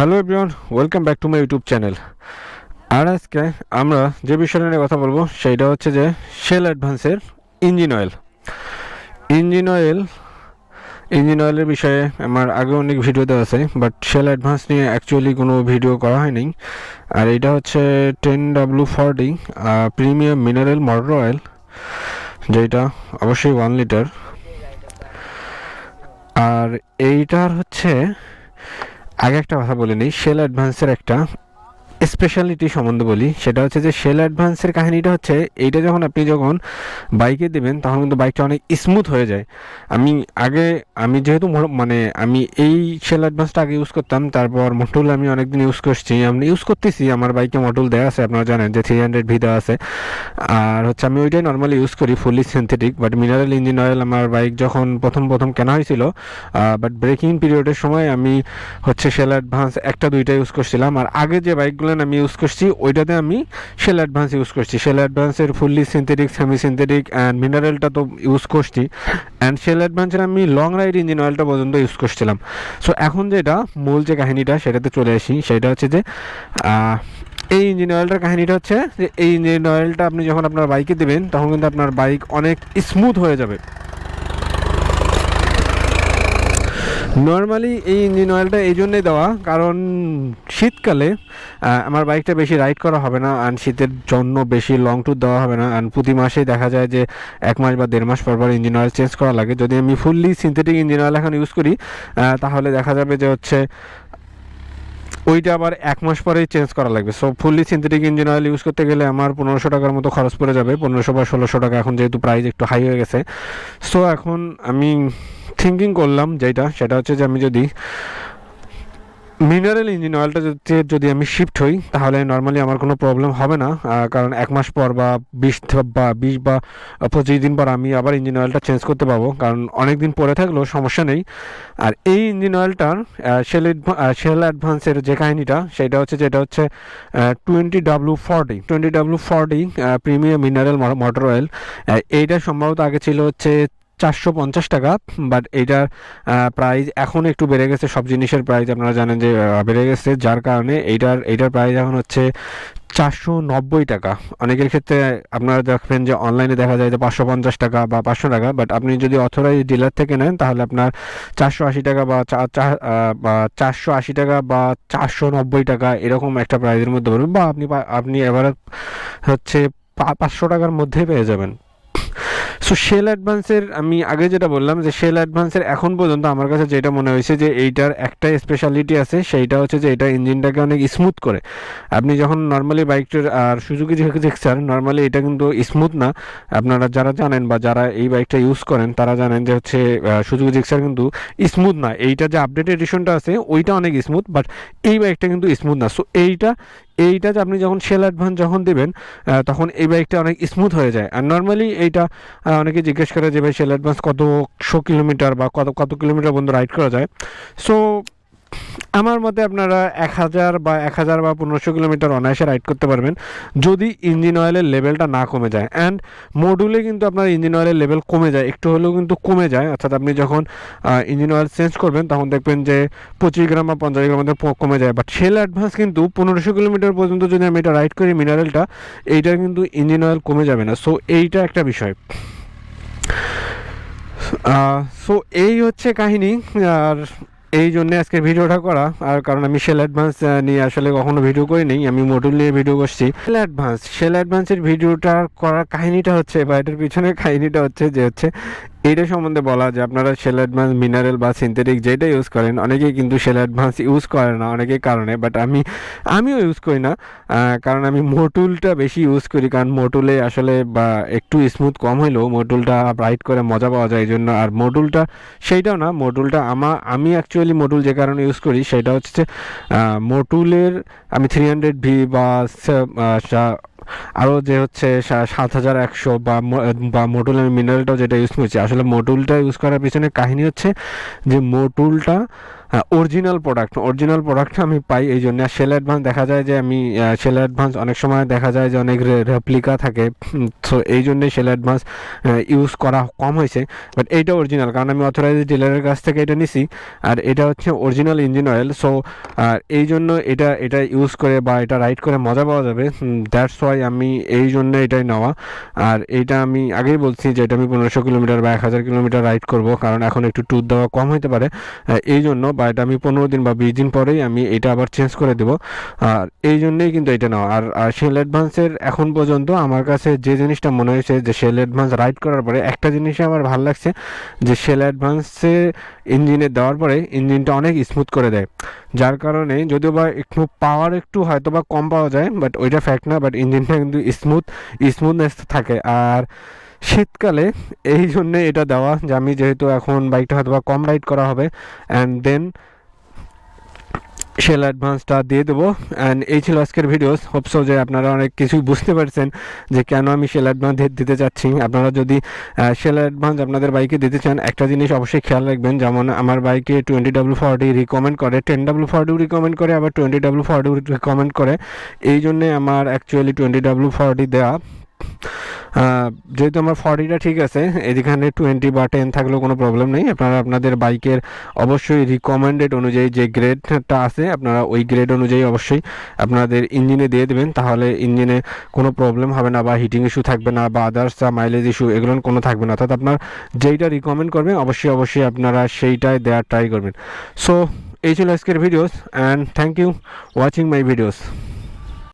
Hello everyone, welcome back to my YouTube channel. আর আজকে আমরা যে বিষয়টা নিয়ে কথা বলবো সেইটা হচ্ছে যে শেল অ্যাডভান্সের ইঞ্জিন অয়েল। ইঞ্জিন অয়েল ইঞ্জিন অয়েলের বিষয়ে আমার আগে অনেক ভিডিও দেওয়া আছে, বাট শেল অ্যাডভান্স নিয়ে অ্যাকচুয়ালি কোনো ভিডিও করা হয়নি। আর এটা হচ্ছে 10W40 premium mineral motor oil, যেটা অবশ্যই 1 লিটার। আর এইটার হচ্ছে আগে একটা কথা বলে নিই, শেল অ্যাডভান্সের একটা স্পেশালিটি সম্বন্ধে বলি। সেটা হচ্ছে যে শেল অ্যাডভান্সের কাহিনীটা হচ্ছে এইটা যখন আপনি বাইকে দেবেন তখন কিন্তু বাইকটা অনেক স্মুথ হয়ে যায়। আমি যেহেতু মানে আমি এই শেল অ্যাডভান্সটা আগে ইউজ করতাম, তারপর মটুল আমি অনেকদিন ইউজ করছি, আমি ইউজ করতেছি। আমার বাইকে মটুল দেওয়া আছে, আপনারা জানেন যে 300V দেওয়া আছে। আর হচ্ছে আমি ওইটাই নর্মালি ইউজ করি, fully synthetic. But mineral engine oil আমার বাইক যখন প্রথম কেনা হয়েছিল, বাট ব্রেকিং পিরিয়ডের সময় আমি হচ্ছে শেল অ্যাডভান্স একটা দুইটা ইউজ করছিলাম। আর আগে যে বাইকগুলো আমি ইউজ করছি ওইটাতে আমি শেল অ্যাডভান্স ইউজ করছি। শেল অ্যাডভান্সের fully synthetic, semi synthetic and মিনারেলটা তো ইউজ করছি, অ্যান্ড শেল অ্যাডভান্সের আমি লং রাইড ইঞ্জিন অয়েলটা পর্যন্ত ইউজ করছিলাম। সো এখন যেটা মূল যে কাহিনীটা সেটাতে চলে আসি, সেটা হচ্ছে যে এই ইঞ্জিন অয়েলটার কাহিনীটা হচ্ছে যে এই ইঞ্জিন অয়েলটা আপনি যখন আপনার বাইকে দেবেন তখন কিন্তু আপনার বাইক অনেক স্মুথ হয়ে যাবে। নর্মালি এই ইঞ্জিন অয়েলটা এই জন্যই দেওয়া, কারণ শীতকালে আমার বাইকটা বেশি রাইড করা হবে না, আর শীতের জন্য বেশি লং ট্যুর দেওয়া হবে না। আর প্রতি মাসেই দেখা যায় যে 1 মাস বা 1.5 মাস পর ইঞ্জিন অয়েল চেঞ্জ করা লাগে। যদি আমি ফুললি সিনথেটিক ইঞ্জিন অয়েল এখন ইউজ করি তাহলে দেখা যাবে যে হচ্ছে ওইটা আবার 1 মাস পরেই চেঞ্জ করা লাগবে। So fully synthetic engine oil use করতে গেলে আমার 1500 টাকার মতো খরচ পড়ে যাবে, 1500 বা 1600 টাকা, এখন যেহেতু প্রাইস একটু হাই হয়ে গেছে। সো এখন আমি থিঙ্কিং করলাম সেটা হচ্ছে যে আমি যদি মিনারেল ইঞ্জিন অয়েলটা যদি আমি শিফট হই তাহলে নর্মালি আমার কোনো প্রবলেম হবে না, কারণ 1 মাস পর বা 20 দিন পর আমি আবার ইঞ্জিন অয়েলটা চেঞ্জ করতে পারবো, কারণ অনেক দিন পরে থাকলেও সমস্যা নেই। আর এই ইঞ্জিন অয়েলটার শেল অ্যাডভান্সের যে কাহিনীটা সেটা হচ্ছে 20W40 premium mineral motor oil. এইটা সম্ভবত আগে ছিল হচ্ছে 450 টাকা, বাট এইটার প্রাইস এখন একটু বেড়ে গেছে। সব জিনিসের প্রাইস আপনারা জানেন যে বেড়ে গেছে, যার কারণে এইটার প্রাইস এখন হচ্ছে 490 টাকা। অনেকের ক্ষেত্রে আপনারা দেখবেন যে অনলাইনে দেখা যায় যে 550 টাকা বা 500 টাকা, বাট আপনি যদি অথরাইজ ডিলার থেকে নেন তাহলে আপনার 480 টাকা বা 480 টাকা বা 490 টাকা এরকম একটা প্রাইসের মধ্যে পড়বে, বা আপনি এবার হচ্ছে 500 টাকার মধ্যে পেয়ে যাবেন। সো শেল অ্যাডভান্সের আমি আগে যেটা বললাম যে শেল অ্যাডভান্সের এখন পর্যন্ত আমার কাছে যেটা মনে হয়েছে যে এইটার একটা স্পেশালিটি আছে, সেইটা হচ্ছে যে এটা ইঞ্জিনটাকে অনেক স্মুথ করে। আপনি যখন নর্মালি বাইকটার, আর সুজুকি জিক্সার নর্মালি এটা কিন্তু স্মুথ না। আপনারা যারা জানেন বা যারা এই বাইকটা ইউজ করেন তারা জানেন যে হচ্ছে সুজুকি জিক্সার কিন্তু স্মুথ না। এইটা যে আপডেট এডিশনটা আছে ওইটা অনেক স্মুথ, বাট এই বাইকটা কিন্তু স্মুথ না। সো এইটা যে আপনি যখন শেল অ্যাডভান্স যখন দেবেন তখন এই বাইকটা অনেক স্মুথ হয়ে যায়। আর নর্মালি এইটা অনেকে জিজ্ঞেস করে যে ভাই শেল অ্যাডভান্স কতশো কিলোমিটার বা কত কিলোমিটার পর্যন্ত রাইড করা যায়। সো আমার মতে আপনারা 1000 বা 1500 কিলোমিটার অনায়াসে রাইড করতে পারবেন যদি ইঞ্জিন অয়েলের লেভেলটা না কমে যায়। অ্যান্ড মডুলে কিন্তু আপনার ইঞ্জিন অয়েলের লেভেল কমে যায়, একটু হলেও কিন্তু কমে যায়। অর্থাৎ আপনি যখন ইঞ্জিন অয়েল চেঞ্জ করবেন তখন দেখবেন যে 25 গ্রাম বা 50 গ্রাম মধ্যে কমে যায়। বাট শেল অ্যাডভান্স কিন্তু 1500 কিলোমিটার পর্যন্ত যদি আমি এটা রাইড করি মিনারেলটা, এইটার কিন্তু ইঞ্জিন অয়েল কমে যাবে না। সো এইটা একটা বিষয়। সো এই হচ্ছে কাহিনী। আর এই জন্যে আজকে ভিডিওটা করা, আর কারণ আমি শেল অ্যাডভান্স নিয়ে আসলে কখনো ভিডিও করিনি, আমি মডুল নিয়ে ভিডিও করছি। শেল অ্যাডভান্সের ভিডিওটা করার কাহিনীটা হচ্ছে বা এটার পিছনের কাহিনীটা হচ্ছে যে এইটা সম্বন্ধে বলা যে আপনারা শেল অ্যাডভান্স মিনারেল বা সিনথেটিক যেটা ইউজ করেন, অনেকেই কিন্তু শেল অ্যাডভান্স ইউজ করে না অনেকের কারণে, বাট আমিও ইউজ করি না, কারণ আমি মোটুলটা বেশি ইউজ করি। কারণ মোটুলে আসলে বা একটু স্মুথ কম হইলেও মোটুলটা রাইড করে মজা পাওয়া যায় এই জন্য। আর মোটুলটা সেইটাও না, মোটুলটা আমি অ্যাকচুয়ালি মোটুল যে কারণে ইউজ করি সেটা হচ্ছে মোটুলের আমি 300V বা আরও যে হচ্ছে 7100 বা মডুল আমি মিনারেলটাও যেটা ইউজ করছি। আসলে মডুলটা ইউজ করার পিছনে কাহিনী হচ্ছে যে মডুলটা অরিজিনাল প্রোডাক্ট আমি পাই এই জন্য। সেল অ্যাডভান্স দেখা যায় যে আমি সেল অ্যাডভান্স অনেক সময় দেখা যায় যে অনেক রেপ্লিকা থাকে, সো এই জন্যই সেল অ্যাডভান্স ইউজ করা কম হয়েছে। বাট এইটা অরিজিনাল, কারণ আমি অথরাইজ ডিলারের কাছ থেকে এটা নিছি, আর এটা হচ্ছে অরিজিনাল ইঞ্জিন অয়েল। সো এই জন্য এটা ইউজ করে বা এটা রাইড করে মজা পাওয়া যাবে, দ্যাটস ওয়াই আমি এই জন্য এটাই নেওয়া। আর এইটা আমি আগেই বলছি যে এটা আমি 1500 কিলোমিটার বা 1000 কিলোমিটার রাইড করব, কারণ এখন একটু ট্যুর দেওয়া কম হতে পারে এই জন্য, বা এটা আমি 15 দিন বা 20 দিন পরেই আমি এটা আবার চেঞ্জ করে দেবো। আর এই জন্যই কিন্তু এটা নেওয়া। আর সেল অ্যাডভান্সের এখন পর্যন্ত আমার কাছে যে জিনিসটা মনে হয়েছে যে সেল অ্যাডভান্স রাইড করার পরে একটা জিনিসই আমার ভালো লাগছে, যে সেল অ্যাডভান্সে ইঞ্জিনে দেওয়ার পরে ইঞ্জিনটা অনেক স্মুথ করে দেয়, যার কারণে যদিও বা একটু পাওয়ার একটু হয়তো বা কম পাওয়া যায়, বাট ওইটা ফ্যাক্ট না, বাট ইঞ্জিনটা কিন্তু স্মুথনেস থাকে। আর শীতকালে এই জন্যে এটা দেওয়া যে আমি যেহেতু এখন বাইকটা হয়তো বা কম রাইড করা হবে, অ্যান্ড দেন সেল অ্যাডভান্সটা দিয়ে দেবো। অ্যান্ড এই ছিল আজকের ভিডিওস। হোপসো যে আপনারা অনেক কিছুই বুঝতে পারছেন যে কেন আমি সেল অ্যাডভান্স দিতে চাচ্ছি। আপনারা যদি সেল অ্যাডভান্স আপনাদের বাইকে দিতে চান, একটা জিনিস অবশ্যই খেয়াল রাখবেন, যেমন আমার বাইকে 20W40 রিকমেন্ড করে, 10W40 রিকমেন্ড করে, আবার 20W40 রিকমেন্ড করে। এই জন্যে আমার অ্যাকচুয়ালি 20W40 দেওয়া। যেহেতু আমার 40টা ঠিক আছে, এখানে 20 বা 10 থাকলেও কোনো প্রবলেম নেই। আপনারা আপনাদের বাইকের অবশ্যই রিকমেন্ডেড অনুযায়ী যে গ্রেডটা আছে, আপনারা ওই গ্রেড অনুযায়ী অবশ্যই আপনাদের ইঞ্জিনে দিয়ে দেবেন, তাহলে ইঞ্জিনে কোনো প্রবলেম হবে না, বা হিটিং ইস্যু থাকবে না, বা আদার্স মাইলেজ ইস্যু এগুলো কোনো থাকবে না। অর্থাৎ আপনার যেইটা রিকমেন্ড করবেন অবশ্যই আপনারা সেইটাই দেওয়ার ট্রাই করবেন। সো এই ছিল আজকের videos, and thank you watching my videos.